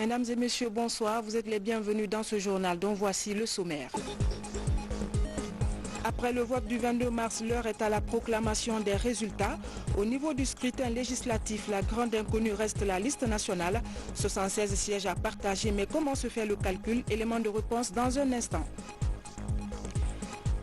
Mesdames et messieurs, bonsoir. Vous êtes les bienvenus dans ce journal dont voici le sommaire. Après le vote du 22 mars, l'heure est à la proclamation des résultats. Au niveau du scrutin législatif, la grande inconnue reste la liste nationale. 76 sièges à partager, mais comment se fait le calcul? Élément de réponse dans un instant.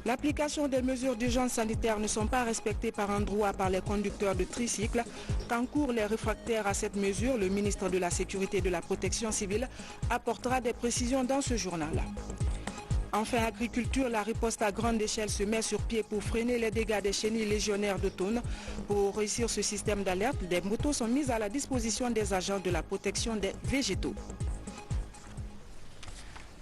L'application des mesures d'urgence sanitaire ne sont pas respectées par endroits par les conducteurs de tricycles. Qu'encourent les réfractaires à cette mesure, le ministre de la Sécurité et de la Protection civile apportera des précisions dans ce journal. Enfin, agriculture, la riposte à grande échelle se met sur pied pour freiner les dégâts des chenilles légionnaires d'automne. Pour réussir ce système d'alerte, des motos sont mises à la disposition des agents de la protection des végétaux.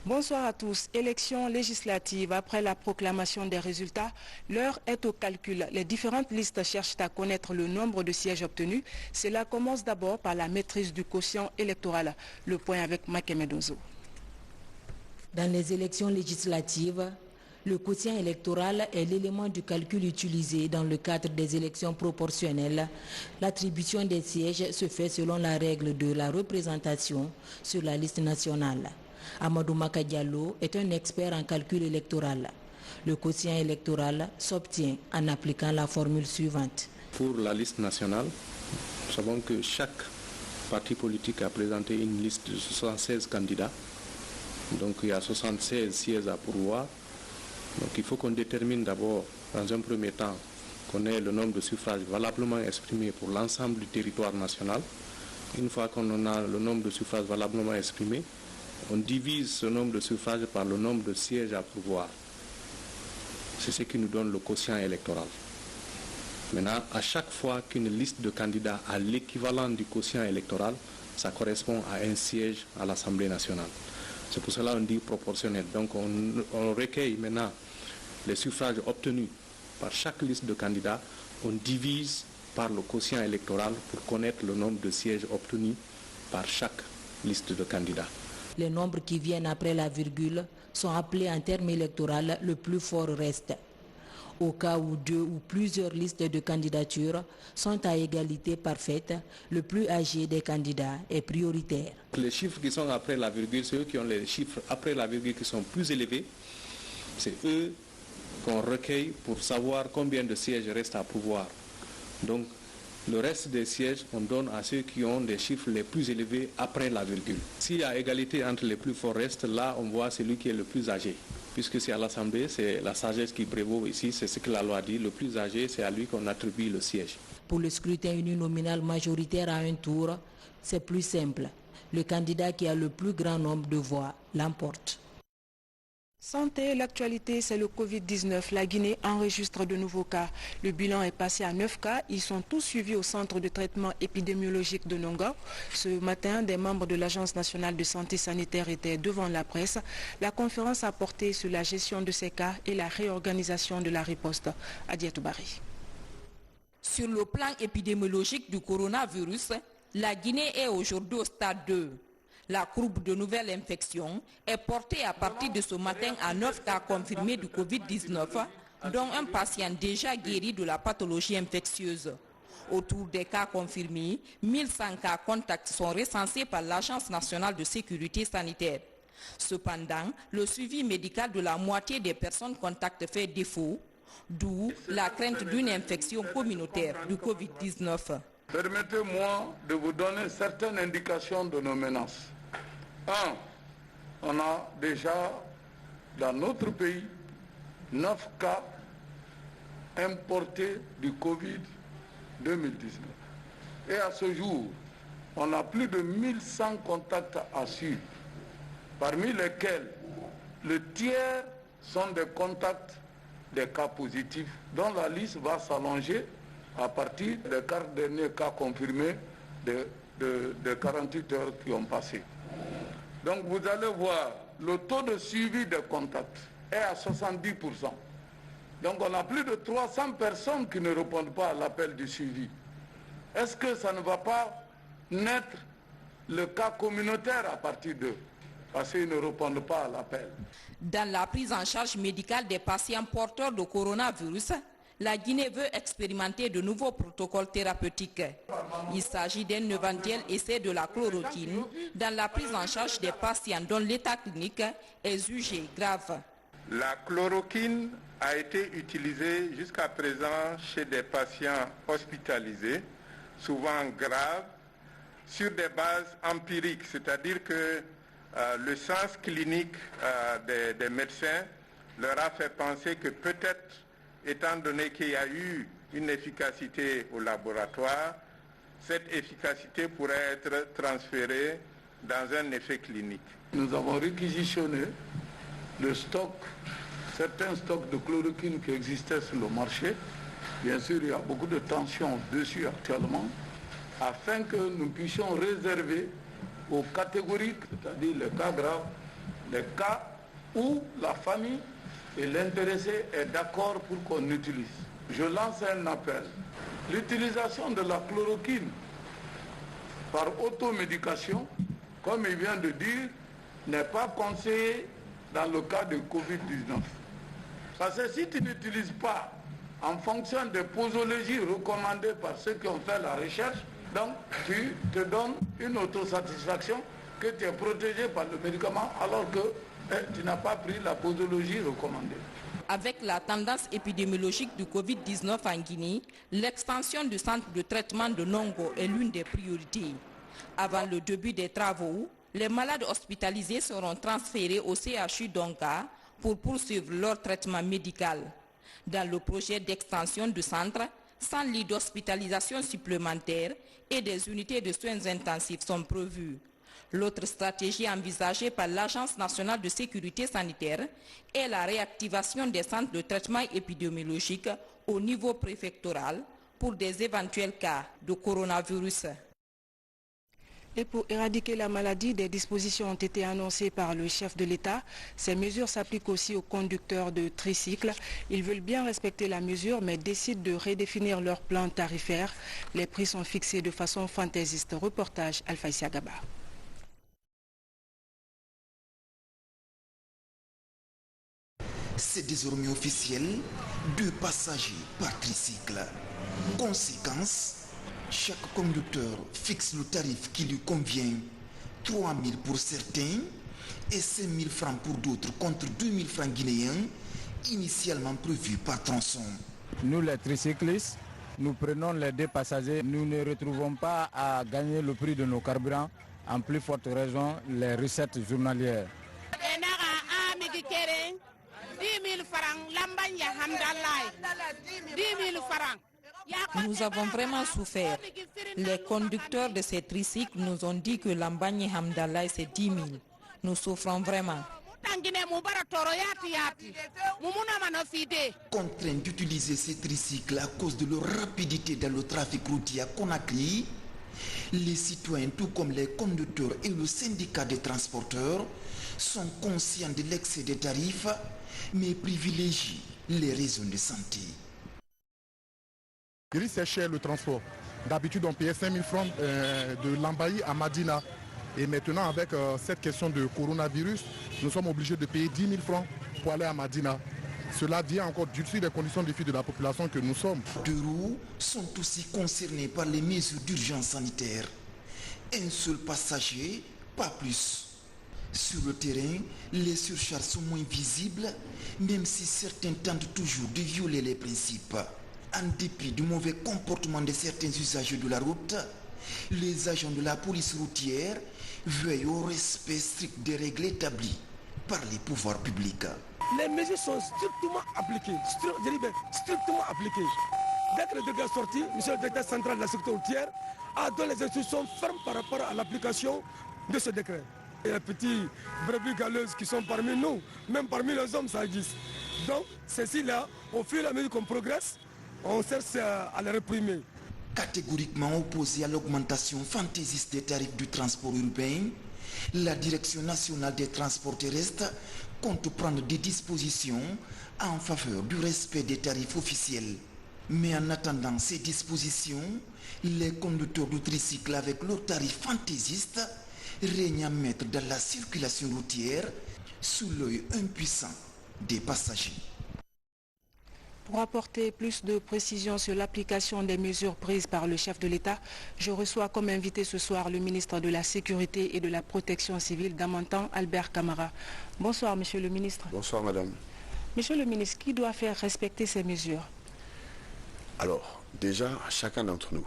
Bonsoir à tous. Élections législatives. Après la proclamation des résultats, l'heure est au calcul. Les différentes listes cherchent à connaître le nombre de sièges obtenus. Cela commence d'abord par la maîtrise du quotient électoral. Le point avec Makemedozo. Dans les élections législatives, le quotient électoral est l'élément du calcul utilisé dans le cadre des élections proportionnelles. L'attribution des sièges se fait selon la règle de la représentation sur la liste nationale. Amadou Maka Diallo est un expert en calcul électoral. Le quotient électoral s'obtient en appliquant la formule suivante. Pour la liste nationale, nous savons que chaque parti politique a présenté une liste de 76 candidats. Donc il y a 76 sièges à pourvoir. Donc il faut qu'on détermine d'abord, dans un premier temps, qu'on ait le nombre de suffrages valablement exprimés pour l'ensemble du territoire national. Une fois qu'on a le nombre de suffrages valablement exprimés, on divise ce nombre de suffrages par le nombre de sièges à pourvoir. C'est ce qui nous donne le quotient électoral. Maintenant, à chaque fois qu'une liste de candidats a l'équivalent du quotient électoral, ça correspond à un siège à l'Assemblée nationale. C'est pour cela qu'on dit proportionnel. Donc on recueille maintenant les suffrages obtenus par chaque liste de candidats, on divise par le quotient électoral pour connaître le nombre de sièges obtenus par chaque liste de candidats. Les nombres qui viennent après la virgule sont appelés en termes électoraux le plus fort reste. Au cas où deux ou plusieurs listes de candidatures sont à égalité parfaite, le plus âgé des candidats est prioritaire. Les chiffres qui sont après la virgule, ceux qui ont les chiffres après la virgule qui sont plus élevés, c'est eux qu'on recueille pour savoir combien de sièges restent à pouvoir. Donc le reste des sièges, on donne à ceux qui ont des chiffres les plus élevés après la virgule. S'il y a égalité entre les plus forts restes, là on voit celui qui est le plus âgé. Puisque c'est à l'Assemblée, c'est la sagesse qui prévaut ici, c'est ce que la loi dit, le plus âgé, c'est à lui qu'on attribue le siège. Pour le scrutin uninominal majoritaire à un tour, c'est plus simple. Le candidat qui a le plus grand nombre de voix l'emporte. Santé, l'actualité, c'est le Covid-19. La Guinée enregistre de nouveaux cas. Le bilan est passé à 9 cas. Ils sont tous suivis au centre de traitement épidémiologique de Nonga. Ce matin, des membres de l'Agence nationale de santé sanitaire étaient devant la presse. La conférence a porté sur la gestion de ces cas et la réorganisation de la riposte. Adiatou Bari. Sur le plan épidémiologique du coronavirus, la Guinée est aujourd'hui au stade 2. La courbe de nouvelles infections est portée à partir de ce matin à 9 cas confirmés du Covid-19, dont un patient déjà guéri de la pathologie infectieuse. Autour des cas confirmés, 1100 cas contacts sont recensés par l'Agence nationale de sécurité sanitaire. Cependant, le suivi médical de la moitié des personnes contacts fait défaut, d'où la crainte d'une infection communautaire du Covid-19. Permettez-moi de vous donner certaines indications de nos menaces. 1. On a déjà dans notre pays 9 cas importés du Covid-2019. Et à ce jour, on a plus de 1100 contacts à suivre, parmi lesquels le tiers sont des contacts des cas positifs, dont la liste va s'allonger à partir des 4 derniers cas confirmés de 48 heures qui ont passé. Donc vous allez voir, le taux de suivi des contacts est à 70%. Donc on a plus de 300 personnes qui ne répondent pas à l'appel du suivi. Est-ce que ça ne va pas naître le cas communautaire à partir d'eux? Parce qu'ils ne répondent pas à l'appel. Dans la prise en charge médicale des patients porteurs de coronavirus, la Guinée veut expérimenter de nouveaux protocoles thérapeutiques. Il s'agit d'un éventuel essai de la chloroquine dans la prise en charge des patients dont l'état clinique est jugé grave. La chloroquine a été utilisée jusqu'à présent chez des patients hospitalisés, souvent graves, sur des bases empiriques, c'est-à-dire que le sens clinique des médecins leur a fait penser que peut-être, étant donné qu'il y a eu une efficacité au laboratoire, cette efficacité pourrait être transférée dans un effet clinique. Nous avons réquisitionné le stock, certains stocks de chloroquine qui existaient sur le marché. Bien sûr, il y a beaucoup de tensions dessus actuellement, afin que nous puissions réserver aux catégories, c'est-à-dire les cas graves, les cas où la famille et l'intéressé est d'accord pour qu'on utilise. Je lance un appel. L'utilisation de la chloroquine par automédication, comme il vient de dire, n'est pas conseillée dans le cas de Covid-19. Parce que si tu n'utilises pas en fonction des posologies recommandées par ceux qui ont fait la recherche, donc tu te donnes une autosatisfaction que tu es protégé par le médicament alors que tu n'as pas pris la posologie recommandée. Avec la tendance épidémiologique du Covid-19 en Guinée, l'extension du centre de traitement de Nongo est l'une des priorités. Avant le début des travaux, les malades hospitalisés seront transférés au CHU d'Onga pour poursuivre leur traitement médical. Dans le projet d'extension du centre, 100 lits d'hospitalisation supplémentaires et des unités de soins intensifs sont prévus. L'autre stratégie envisagée par l'Agence nationale de sécurité sanitaire est la réactivation des centres de traitement épidémiologique au niveau préfectoral pour des éventuels cas de coronavirus. Et pour éradiquer la maladie, des dispositions ont été annoncées par le chef de l'État. Ces mesures s'appliquent aussi aux conducteurs de tricycles. Ils veulent bien respecter la mesure, mais décident de redéfinir leur plan tarifaire. Les prix sont fixés de façon fantaisiste. Reportage Alphaïsia Gaba. C'est désormais officiel, 2 passagers par tricycle. Conséquence, chaque conducteur fixe le tarif qui lui convient, 3 000 pour certains et 5 000 francs pour d'autres contre 2 000 francs guinéens initialement prévus par tronçon. Nous les tricyclistes, nous prenons les 2 passagers, nous ne retrouvons pas à gagner le prix de nos carburants, en plus forte raison les recettes journalières. 10 000 francs, Lambanya Hamdallah, 10 000 francs. Nous avons vraiment souffert. Les conducteurs de ces tricycles nous ont dit que l'Ambagne Hamdallah c'est 10 000. Nous souffrons vraiment. Contraints d'utiliser ces tricycles à cause de leur rapidité dans le trafic routier à Conakry, les citoyens, tout comme les conducteurs et le syndicat des transporteurs, sont conscients de l'excès des tarifs, mais privilégient les raisons de santé. C'est cher le transport. D'habitude, on payait 5 000 francs de Lambaye à Madina. Et maintenant, avec cette question de coronavirus, nous sommes obligés de payer 10 000 francs pour aller à Madina. Cela vient encore durcir les conditions de vie de la population que nous sommes. Deux roues sont aussi concernés par les mesures d'urgence sanitaire. Un seul passager, pas plus. Sur le terrain, les surcharges sont moins visibles, même si certains tentent toujours de violer les principes. En dépit du mauvais comportement de certains usagers de la route, les agents de la police routière veillent au respect strict des règles établies par les pouvoirs publics. Les mesures sont strictement appliquées, strictement appliquées. Dès que le décret est sorti, monsieur le directeur central de la sécurité routière a donné les instructions fermes par rapport à l'application de ce décret. Il y a des petits brebis galeuses qui sont parmi nous, même parmi les hommes ça existe. Donc, ceci-là, au fur et à mesure qu'on progresse, on cherche à les réprimer. Catégoriquement opposé à l'augmentation fantaisiste des tarifs du transport urbain, la Direction nationale des transports terrestres compte prendre des dispositions en faveur du respect des tarifs officiels. Mais en attendant ces dispositions, les conducteurs de tricycle avec leurs tarifs fantaisistes règnent à mettre dans la circulation routière sous l'œil impuissant des passagers. Pour apporter plus de précisions sur l'application des mesures prises par le chef de l'État, je reçois comme invité ce soir le ministre de la Sécurité et de la Protection civile d'Amantan, Albert Camara. Bonsoir, monsieur le ministre. Bonsoir, madame. Monsieur le ministre, qui doit faire respecter ces mesures? Alors, déjà, chacun d'entre nous,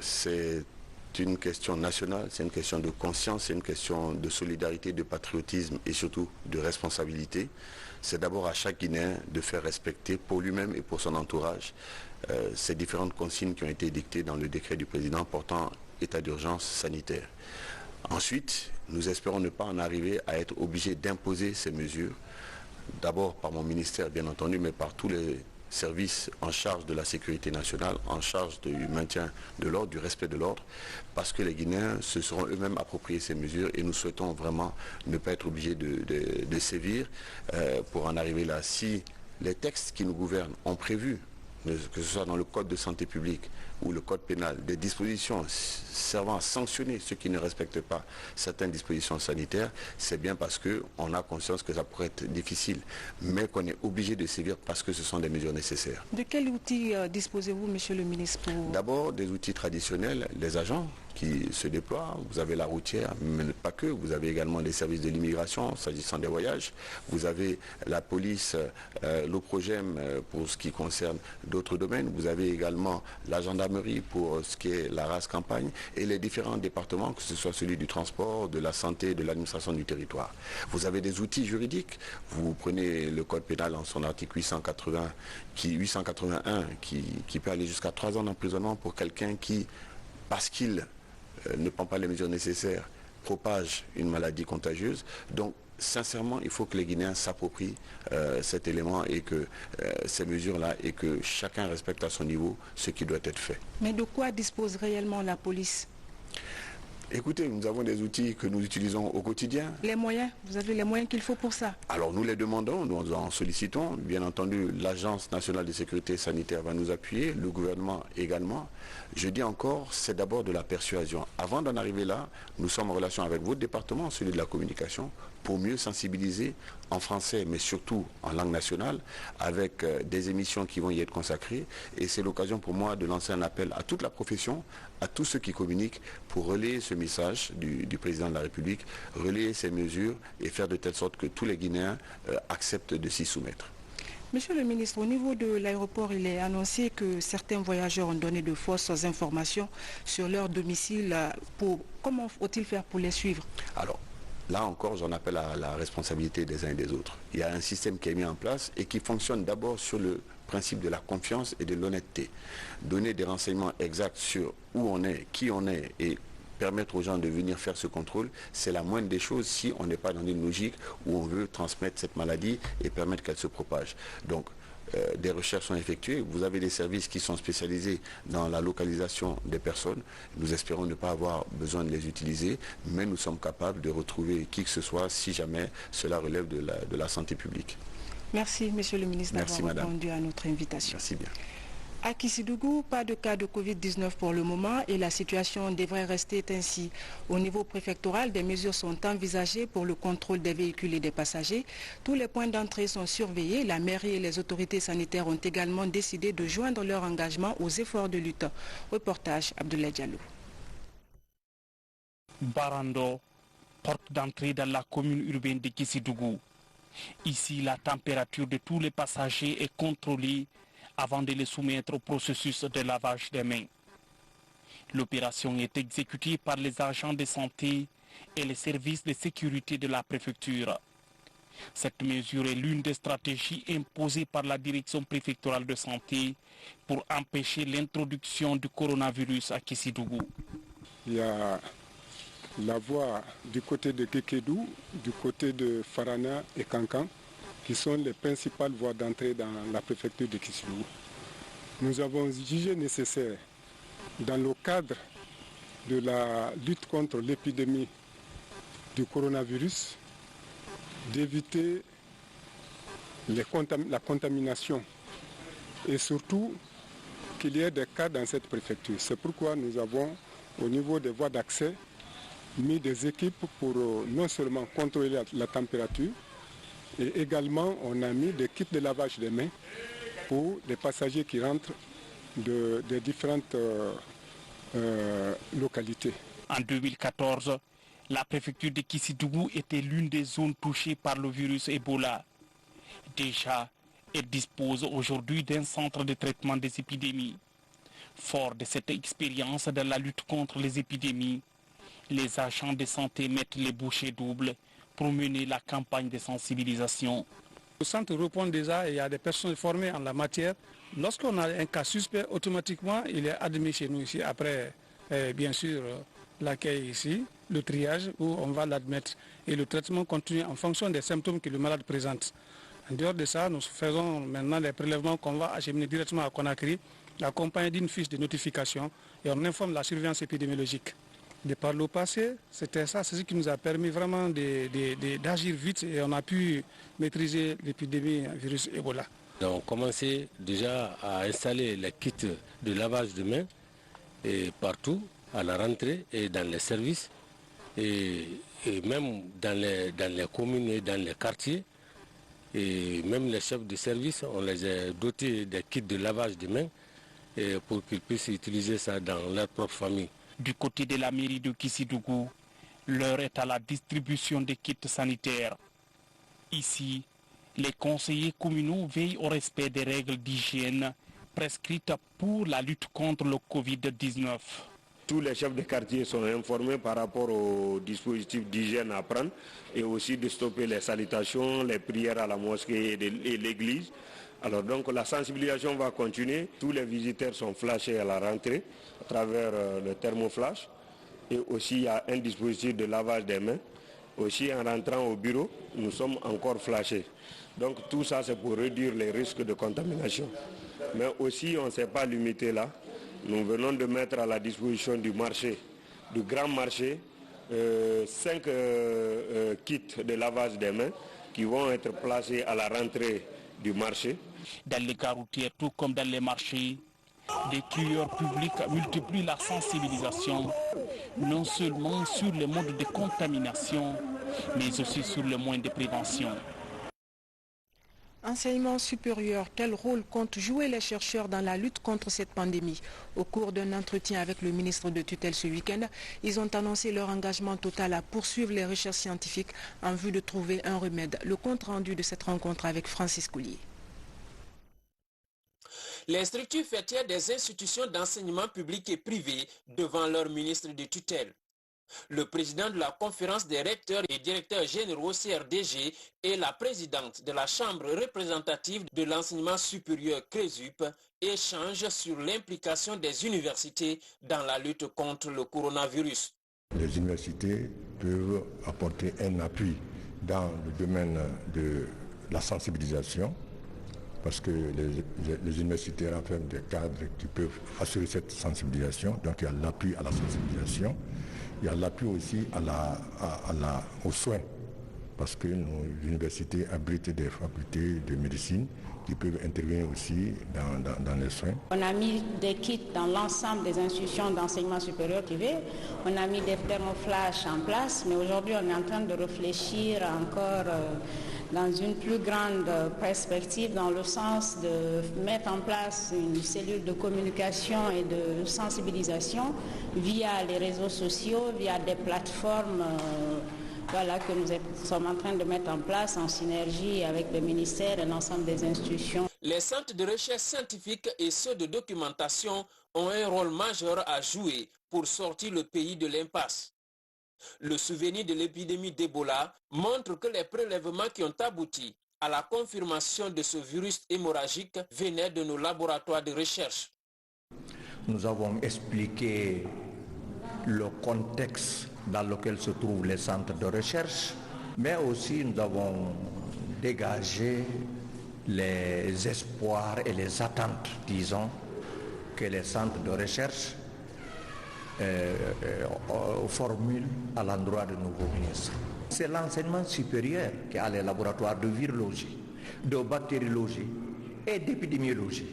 c'est une question nationale, c'est une question de conscience, c'est une question de solidarité, de patriotisme et surtout de responsabilité. C'est d'abord à chaque Guinéen de faire respecter pour lui-même et pour son entourage ces différentes consignes qui ont été dictées dans le décret du président portant état d'urgence sanitaire. Ensuite, nous espérons ne pas en arriver à être obligés d'imposer ces mesures, d'abord par mon ministère bien entendu, mais par tous les services en charge de la sécurité nationale, en charge du maintien de l'ordre, du respect de l'ordre, parce que les Guinéens se seront eux-mêmes appropriés ces mesures et nous souhaitons vraiment ne pas être obligés de sévir pour en arriver là. Si les textes qui nous gouvernent ont prévu, que ce soit dans le code de santé publique ou le code pénal, des dispositions servant à sanctionner ceux qui ne respectent pas certaines dispositions sanitaires, c'est bien parce qu'on a conscience que ça pourrait être difficile, mais qu'on est obligé de sévir parce que ce sont des mesures nécessaires. De quels outils disposez-vous, monsieur le ministre? D'abord, des outils traditionnels, les agents qui se déploient. Vous avez la routière, mais pas que. Vous avez également des services de l'immigration, s'agissant des voyages. Vous avez la police, l'OPROGEM pour ce qui concerne d'autres domaines. Vous avez également la gendarmerie pour ce qui est la race campagne et les différents départements, que ce soit celui du transport, de la santé, de l'administration du territoire. Vous avez des outils juridiques. Vous prenez le code pénal en son article 881 qui peut aller jusqu'à 3 ans d'emprisonnement pour quelqu'un qui, parce qu'il ne prend pas les mesures nécessaires, propage une maladie contagieuse. Donc, sincèrement, il faut que les Guinéens s'approprient cet élément et que ces mesures-là et que chacun respecte à son niveau ce qui doit être fait. Mais de quoi dispose réellement la police? Écoutez, nous avons des outils que nous utilisons au quotidien. Les moyens? Vous avez les moyens qu'il faut pour ça? Alors nous les demandons, nous en sollicitons. Bien entendu, l'Agence nationale de sécurité sanitaire va nous appuyer, le gouvernement également. Je dis encore, c'est d'abord de la persuasion. Avant d'en arriver là, nous sommes en relation avec votre département, celui de la communication, pour mieux sensibiliser en français, mais surtout en langue nationale, avec des émissions qui vont y être consacrées. Et c'est l'occasion pour moi de lancer un appel à toute la profession, à tous ceux qui communiquent, pour relayer ce message du président de la République, relayer ces mesures et faire de telle sorte que tous les Guinéens acceptent de s'y soumettre. Monsieur le ministre, au niveau de l'aéroport, il est annoncé que certains voyageurs ont donné de fausses informations sur leur domicile. Comment faut-il faire pour les suivre? Alors, là encore, j'en appelle à la responsabilité des uns et des autres. Il y a un système qui est mis en place et qui fonctionne d'abord sur le principe de la confiance et de l'honnêteté. Donner des renseignements exacts sur où on est, qui on est et permettre aux gens de venir faire ce contrôle, c'est la moindre des choses si on n'est pas dans une logique où on veut transmettre cette maladie et permettre qu'elle se propage. Donc, des recherches sont effectuées. Vous avez des services qui sont spécialisés dans la localisation des personnes. Nous espérons ne pas avoir besoin de les utiliser, mais nous sommes capables de retrouver qui que ce soit si jamais cela relève de la santé publique. Merci, monsieur le ministre, d'avoir répondu à notre invitation. Merci bien. À Kissidougou, pas de cas de Covid-19 pour le moment et la situation devrait rester ainsi. Au niveau préfectoral, des mesures sont envisagées pour le contrôle des véhicules et des passagers. Tous les points d'entrée sont surveillés. La mairie et les autorités sanitaires ont également décidé de joindre leur engagement aux efforts de lutte. Reportage Abdoulaye Diallo. Barando, porte d'entrée dans la commune urbaine de Kissidougou. Ici, la température de tous les passagers est contrôlée avant de les soumettre au processus de lavage des mains. L'opération est exécutée par les agents de santé et les services de sécurité de la préfecture. Cette mesure est l'une des stratégies imposées par la direction préfectorale de santé pour empêcher l'introduction du coronavirus à Kissidougou. Il y a la voie du côté de Kekedou, du côté de Farana et Kankan, qui sont les principales voies d'entrée dans la préfecture de Kissidougou. Nous avons jugé nécessaire, dans le cadre de la lutte contre l'épidémie du coronavirus, d'éviter la contamination et surtout qu'il y ait des cas dans cette préfecture. C'est pourquoi nous avons, au niveau des voies d'accès, mis des équipes pour non seulement contrôler la température, et également on a mis des kits de lavage des mains pour les passagers qui rentrent des différentes localités. En 2014, la préfecture de Kissidougou était l'une des zones touchées par le virus Ebola. Déjà, elle dispose aujourd'hui d'un centre de traitement des épidémies. Fort de cette expérience dans la lutte contre les épidémies, les agents de santé mettent les bouchées doubles pour mener la campagne de sensibilisation. Le centre répond déjà et il y a des personnes formées en la matière. Lorsqu'on a un cas suspect, automatiquement, il est admis chez nous ici. Après, bien sûr, l'accueil ici, le triage où on va l'admettre et le traitement continue en fonction des symptômes que le malade présente. En dehors de ça, nous faisons maintenant les prélèvements qu'on va acheminer directement à Conakry, accompagné d'une fiche de notification et on informe la surveillance épidémiologique. De par le passé, c'était ça, c'est ce qui nous a permis vraiment d'agir vite et on a pu maîtriser l'épidémie virus Ebola. On a commencé déjà à installer les kits de lavage de mains et partout, à la rentrée et dans les services et même dans les communes et dans les quartiers. Et même les chefs de service, on les a dotés des kits de lavage de mains pour qu'ils puissent utiliser ça dans leur propre famille. Du côté de la mairie de Kissidougou, l'heure est à la distribution des kits sanitaires. Ici, les conseillers communaux veillent au respect des règles d'hygiène prescrites pour la lutte contre le Covid-19. Tous les chefs de quartier sont informés par rapport aux dispositifs d'hygiène à prendre et aussi de stopper les salutations, les prières à la mosquée et l'église. Alors donc la sensibilisation va continuer. Tous les visiteurs sont flashés à la rentrée à travers le thermoflash. Et aussi il y a un dispositif de lavage des mains. Aussi en rentrant au bureau, nous sommes encore flashés. Donc tout ça c'est pour réduire les risques de contamination. Mais aussi on ne s'est pas limité là. Nous venons de mettre à la disposition du marché, du grand marché, 5 kits de lavage des mains qui vont être placés à la rentrée du marché. Dans les gares routières, tout comme dans les marchés, des tueurs publics multiplient la sensibilisation, non seulement sur les modes de contamination, mais aussi sur les moyens de prévention. Enseignement supérieur, quel rôle comptent jouer les chercheurs dans la lutte contre cette pandémie? Au cours d'un entretien avec le ministre de tutelle ce week-end, ils ont annoncé leur engagement total à poursuivre les recherches scientifiques en vue de trouver un remède. Le compte rendu de cette rencontre avec Francis Coulier. Les structures fêtières des institutions d'enseignement public et privé devant leur ministre de tutelle. Le président de la conférence des recteurs et directeurs généraux CRDG et la présidente de la chambre représentative de l'enseignement supérieur CRESUP échangent sur l'implication des universités dans la lutte contre le coronavirus. Les universités peuvent apporter un appui dans le domaine de la sensibilisation parce que les universités renferment des cadres qui peuvent assurer cette sensibilisation. Donc il y a l'appui à la sensibilisation. Il y a l'appui aussi aux soins, parce que nos universités abritent des facultés de médecine qui peuvent intervenir aussi dans les soins. On a mis des kits dans l'ensemble des institutions d'enseignement supérieur privé. On a mis des thermoflash en place, mais aujourd'hui on est en train de réfléchir encore dans une plus grande perspective, dans le sens de mettre en place une cellule de communication et de sensibilisation via les réseaux sociaux, via des plateformes que nous sommes en train de mettre en place en synergie avec le ministère et l'ensemble des institutions. Les centres de recherche scientifique et ceux de documentation ont un rôle majeur à jouer pour sortir le pays de l'impasse. Le souvenir de l'épidémie d'Ebola montre que les prélèvements qui ont abouti à la confirmation de ce virus hémorragique venaient de nos laboratoires de recherche. Nous avons expliqué le contexte dans lequel se trouvent les centres de recherche, mais aussi nous avons dégagé les espoirs et les attentes, disons, que les centres de recherche formulent à l'endroit de nouveaux ministres. C'est l'enseignement supérieur qui a les laboratoires de virologie, de bactériologie et d'épidémiologie.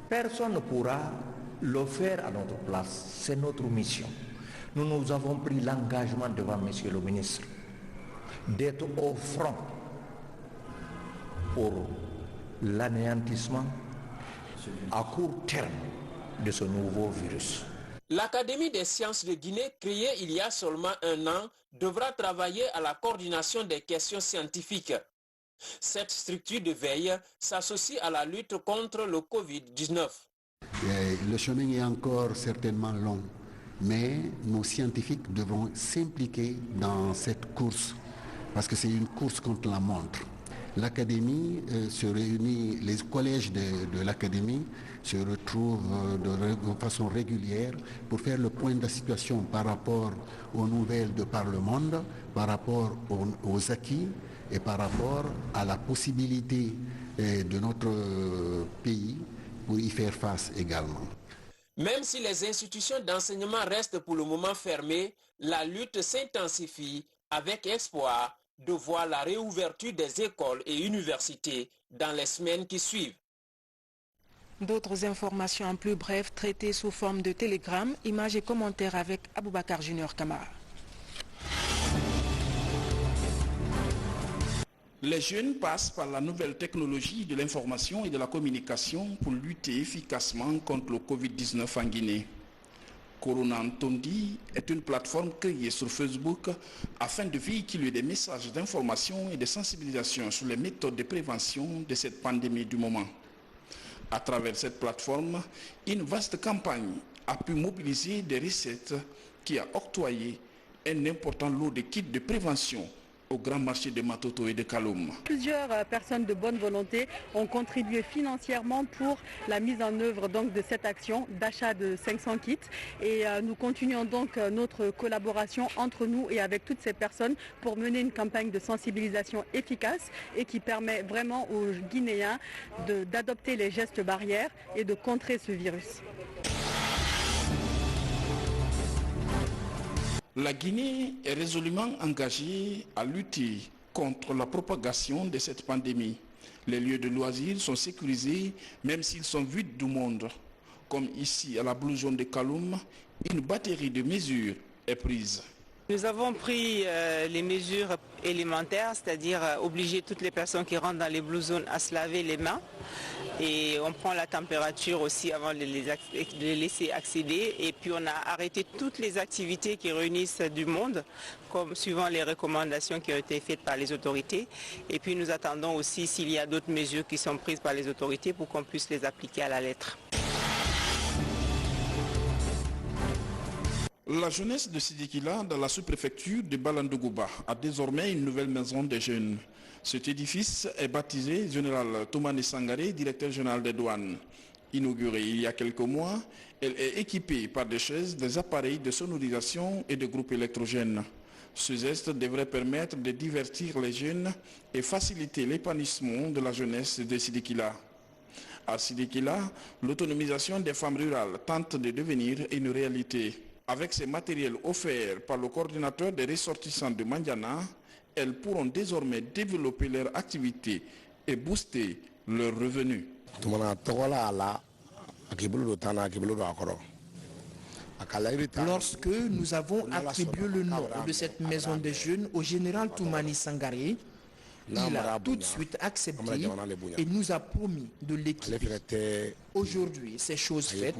Personne ne pourra le faire à notre place, c'est notre mission. Nous avons pris l'engagement devant Monsieur le ministre d'être au front pour l'anéantissement à court terme de ce nouveau virus. L'Académie des sciences de Guinée, créée il y a seulement un an, devra travailler à la coordination des questions scientifiques. Cette structure de veille s'associe à la lutte contre le Covid-19. Le chemin est encore certainement long, mais nos scientifiques devront s'impliquer dans cette course, parce que c'est une course contre la montre. L'Académie se réunit, les collèges de l'Académie se retrouvent de façon régulière pour faire le point de la situation par rapport aux nouvelles de par le monde, par rapport aux acquis et par rapport à la possibilité de notre pays pour y faire face également. Même si les institutions d'enseignement restent pour le moment fermées, la lutte s'intensifie avec espoir de voir la réouverture des écoles et universités dans les semaines qui suivent. D'autres informations en plus bref traitées sous forme de télégramme, images et commentaires avec Aboubakar Junior Kamara. Les jeunes passent par la nouvelle technologie de l'information et de la communication pour lutter efficacement contre le Covid-19 en Guinée. Corona Ntondi est une plateforme créée sur Facebook afin de véhiculer des messages d'information et de sensibilisation sur les méthodes de prévention de cette pandémie du moment. À travers cette plateforme, une vaste campagne a pu mobiliser des recettes qui a octroyé un important lot de kits de prévention au grand marché de Matoto et de Kaloum. Plusieurs personnes de bonne volonté ont contribué financièrement pour la mise en œuvre donc, de cette action d'achat de 500 kits et nous continuons donc notre collaboration entre nous et avec toutes ces personnes pour mener une campagne de sensibilisation efficace et qui permet vraiment aux Guinéens d'adopter les gestes barrières et de contrer ce virus. La Guinée est résolument engagée à lutter contre la propagation de cette pandémie. Les lieux de loisirs sont sécurisés même s'ils sont vides du monde. Comme ici à la Blue Zone de Kaloum, une batterie de mesures est prise. Nous avons pris les mesures élémentaires, c'est-à-dire obliger toutes les personnes qui rentrent dans les Blue Zones à se laver les mains. Et on prend la température aussi avant de les laisser accéder. Et puis on a arrêté toutes les activités qui réunissent du monde, comme suivant les recommandations qui ont été faites par les autorités. Et puis nous attendons aussi s'il y a d'autres mesures qui sont prises par les autorités pour qu'on puisse les appliquer à la lettre. La jeunesse de Sidikila, dans la sous-préfecture de Balandogouba, a désormais une nouvelle maison des jeunes. Cet édifice est baptisé Général Toumani Sangaré, directeur général des douanes. Inaugurée il y a quelques mois, elle est équipée par des chaises, des appareils de sonorisation et de groupes électrogènes. Ce geste devrait permettre de divertir les jeunes et faciliter l'épanouissement de la jeunesse de Sidikila. À Sidikila, l'autonomisation des femmes rurales tente de devenir une réalité. Avec ces matériels offerts par le coordinateur des ressortissants de Mandiana, elles pourront désormais développer leur activité et booster leurs revenus. Lorsque nous avons attribué le nom de cette maison des jeunes au général Toumani Sangaré, il a tout de suite accepté et nous a promis de l'équiper. Aujourd'hui, c'est chose faite.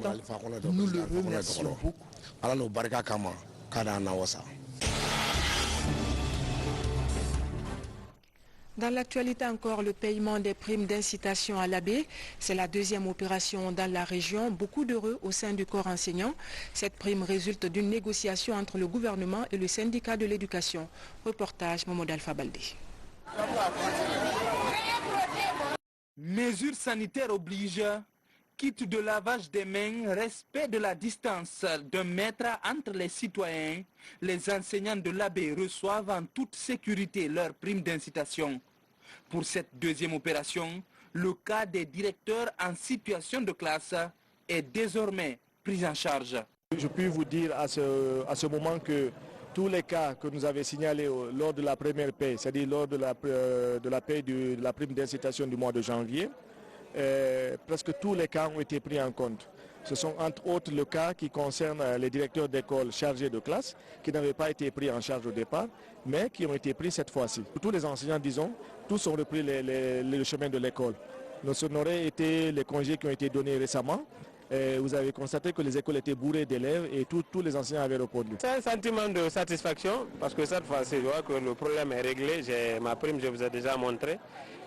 Nous le remercions beaucoup. Dans l'actualité encore, le paiement des primes d'incitation à l'AB, c'est la deuxième opération dans la région. Beaucoup d'heureux au sein du corps enseignant. Cette prime résulte d'une négociation entre le gouvernement et le syndicat de l'éducation. Reportage Mohamed Alpha Baldé. Mesures sanitaires obligent, kit de lavage des mains, respect de la distance d'1 mètre entre les citoyens. Les enseignants de l'AB reçoivent en toute sécurité leur prime d'incitation. Pour cette deuxième opération, le cas des directeurs en situation de classe est désormais pris en charge. Je puis vous dire à ce moment que tous les cas que nous avons signalés lors de la première paie, c'est-à-dire lors de la paie de la prime d'incitation du mois de janvier, presque tous les cas ont été pris en compte. Ce sont entre autres le cas qui concerne les directeurs d'école chargés de classe qui n'avaient pas été pris en charge au départ, mais qui ont été pris cette fois-ci. Tous les enseignants, disons, tous ont repris le chemin de l'école. Ce n'aurait été les congés qui ont été donnés récemment. Et vous avez constaté que les écoles étaient bourrées d'élèves et tous les enseignants avaient répondu. C'est un sentiment de satisfaction parce que cette fois-ci, je vois que le problème est réglé. Ma prime, je vous ai déjà montré.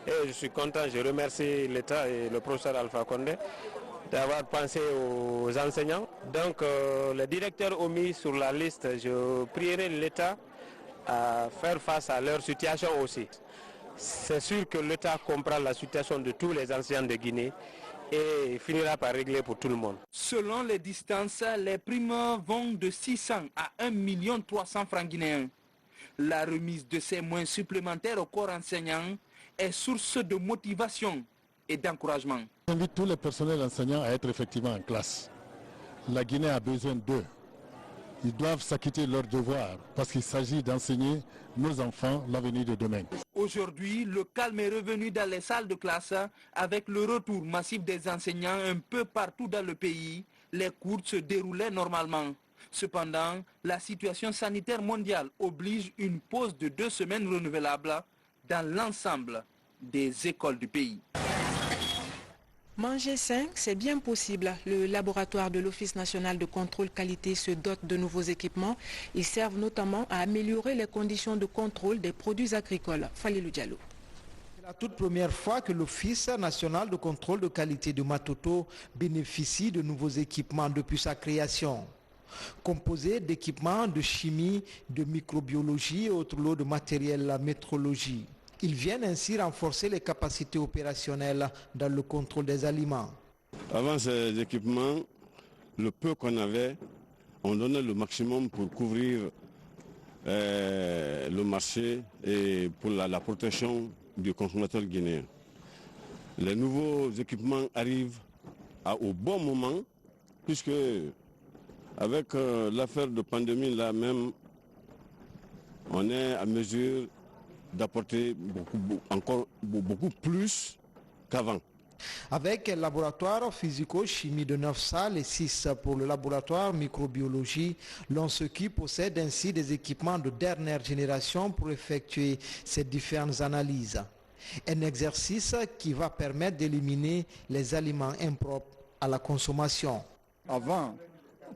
Et je suis content, je remercie l'État et le professeur Alpha Condé d'avoir pensé aux enseignants. Donc les directeurs ont mis sur la liste, je prierai l'État à faire face à leur situation aussi. C'est sûr que l'État comprend la situation de tous les enseignants de Guinée et finira par régler pour tout le monde. Selon les distances, les primes vont de 600 à 1 300 000 francs guinéens. La remise de ces moyens supplémentaires au corps enseignant est source de motivation et d'encouragement. J'invite tous les personnels enseignants à être effectivement en classe. La Guinée a besoin d'eux. Ils doivent s'acquitter leurs devoirs parce qu'il s'agit d'enseigner nos enfants l'avenir de demain. Aujourd'hui, le calme est revenu dans les salles de classe avec le retour massif des enseignants un peu partout dans le pays. Les cours se déroulaient normalement. Cependant, la situation sanitaire mondiale oblige une pause de 2 semaines renouvelable dans l'ensemble des écoles du pays. Manger sain, c'est bien possible. Le laboratoire de l'Office national de contrôle qualité se dote de nouveaux équipements. Ils servent notamment à améliorer les conditions de contrôle des produits agricoles. Falilou Diallo. C'est la toute première fois que l'Office national de contrôle de qualité de Matoto bénéficie de nouveaux équipements depuis sa création. Composé d'équipements de chimie, de microbiologie et autres lots de matériel métrologie. Ils viennent ainsi renforcer les capacités opérationnelles dans le contrôle des aliments. Avant ces équipements, le peu qu'on avait, on donnait le maximum pour couvrir le marché et pour la protection du consommateur guinéen. Les nouveaux équipements arrivent au bon moment, puisque avec l'affaire de pandémie là même, on est à mesure d'apporter encore beaucoup plus qu'avant. Avec le laboratoire physico-chimie de 9 salles et 6 pour le laboratoire microbiologie, l'ONSECI possède ainsi des équipements de dernière génération pour effectuer ces différentes analyses. Un exercice qui va permettre d'éliminer les aliments impropres à la consommation. Avant,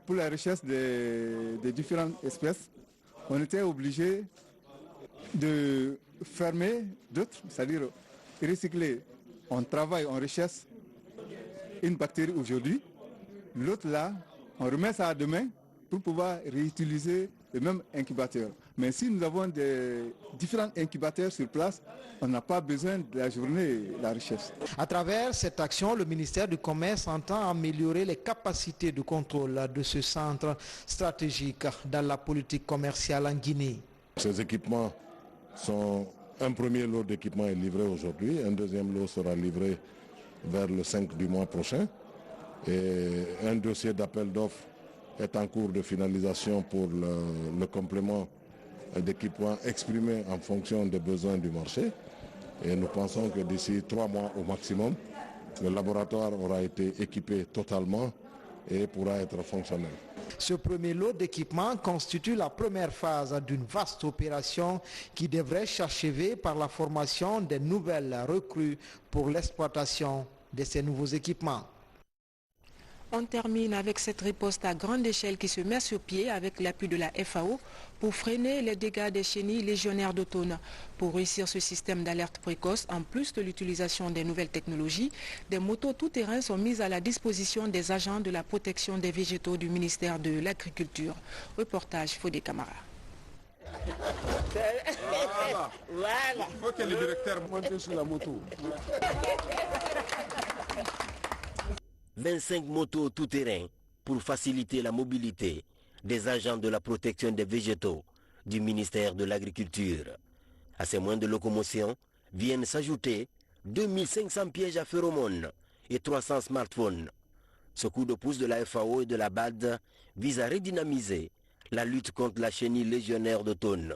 pour la recherche des différentes espèces, on était obligé de fermer d'autres, c'est-à-dire recycler. On travaille, on recherche une bactérie aujourd'hui, l'autre là, on remet ça à demain pour pouvoir réutiliser le même incubateur. Mais si nous avons des différents incubateurs sur place, on n'a pas besoin de la journée de la recherche. À travers cette action, le ministère du Commerce entend améliorer les capacités de contrôle de ce centre stratégique dans la politique commerciale en Guinée. Ces équipements un premier lot d'équipements est livré aujourd'hui, un deuxième lot sera livré vers le 5 du mois prochain et un dossier d'appel d'offres est en cours de finalisation pour le complément d'équipements exprimés en fonction des besoins du marché et nous pensons que d'ici 3 mois au maximum, le laboratoire aura été équipé totalement et pourra être fonctionnel. Ce premier lot d'équipements constitue la première phase d'une vaste opération qui devrait s'achever par la formation des nouvelles recrues pour l'exploitation de ces nouveaux équipements. On termine avec cette riposte à grande échelle qui se met sur pied avec l'appui de la FAO pour freiner les dégâts des chenilles légionnaires d'automne. Pour réussir ce système d'alerte précoce, en plus de l'utilisation des nouvelles technologies, des motos tout-terrain sont mises à la disposition des agents de la protection des végétaux du ministère de l'Agriculture. Reportage Fodé Camara. Voilà. Il faut que le directeur monte sur la moto. 25 motos tout-terrain pour faciliter la mobilité des agents de la protection des végétaux du ministère de l'Agriculture. À ces moyens de locomotion viennent s'ajouter 2500 pièges à phéromones et 300 smartphones. Ce coup de pouce de la FAO et de la BAD vise à redynamiser la lutte contre la chenille légionnaire d'automne,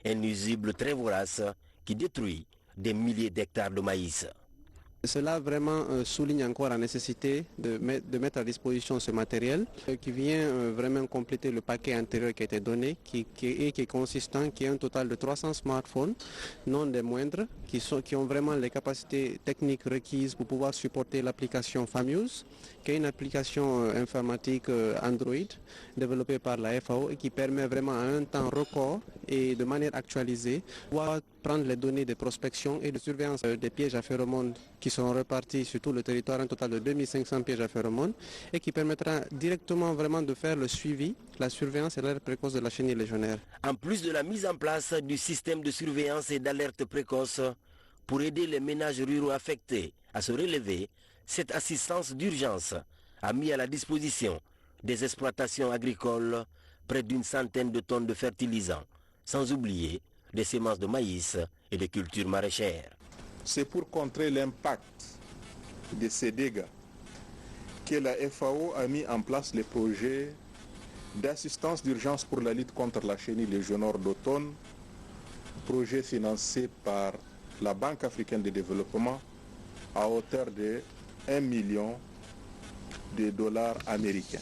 un nuisible très vorace qui détruit des milliers d'hectares de maïs. Cela vraiment souligne encore la nécessité de mettre à disposition ce matériel qui vient vraiment compléter le paquet antérieur qui a été donné, qui est consistant, qui est un total de 300 smartphones, non des moindres, qui ont vraiment les capacités techniques requises pour pouvoir supporter l'application FAMUSE, qui est une application informatique Android développée par la FAO et qui permet vraiment à un temps record et de manière actualisée de pouvoir prendre les données de prospection et de surveillance des pièges à phéromones qui sont repartis sur tout le territoire, un total de 2500 pièges à phéromones, et qui permettra directement vraiment de faire le suivi, la surveillance et l'alerte précoce de la chenille légionnaire. En plus de la mise en place du système de surveillance et d'alerte précoce, pour aider les ménages ruraux affectés à se relever, cette assistance d'urgence a mis à la disposition des exploitations agricoles près d'une centaine de tonnes de fertilisants, sans oublier des semences de maïs et de cultures maraîchères. C'est pour contrer l'impact de ces dégâts que la FAO a mis en place les projets d'assistance d'urgence pour la lutte contre la chenille légionnaire d'automne, projet financé par la Banque africaine de développement à hauteur de 1 million de dollars américains.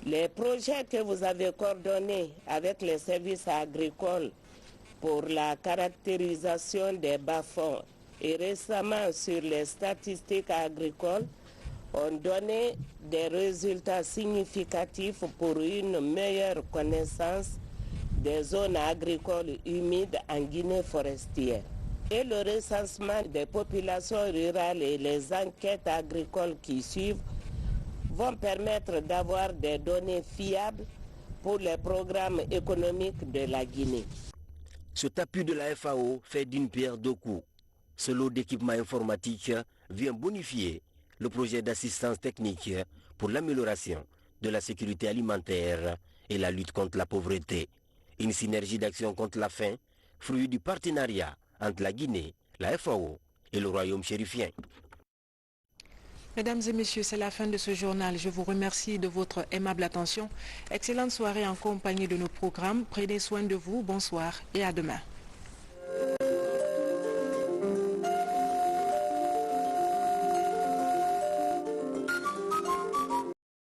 Les projets que vous avez coordonnés avec les services agricoles pour la caractérisation des bas-fonds et récemment sur les statistiques agricoles ont donné des résultats significatifs pour une meilleure connaissance des zones agricoles humides en Guinée forestière. Et le recensement des populations rurales et les enquêtes agricoles qui suivent vont permettre d'avoir des données fiables pour les programmes économiques de la Guinée. Cet appui de la FAO fait d'une pierre deux coups. Ce lot d'équipements informatiques vient bonifier le projet d'assistance technique pour l'amélioration de la sécurité alimentaire et la lutte contre la pauvreté. Une synergie d'action contre la faim, fruit du partenariat entre la Guinée, la FAO et le royaume chérifien. Mesdames et messieurs, c'est la fin de ce journal. Je vous remercie de votre aimable attention. Excellente soirée en compagnie de nos programmes. Prenez soin de vous. Bonsoir et à demain.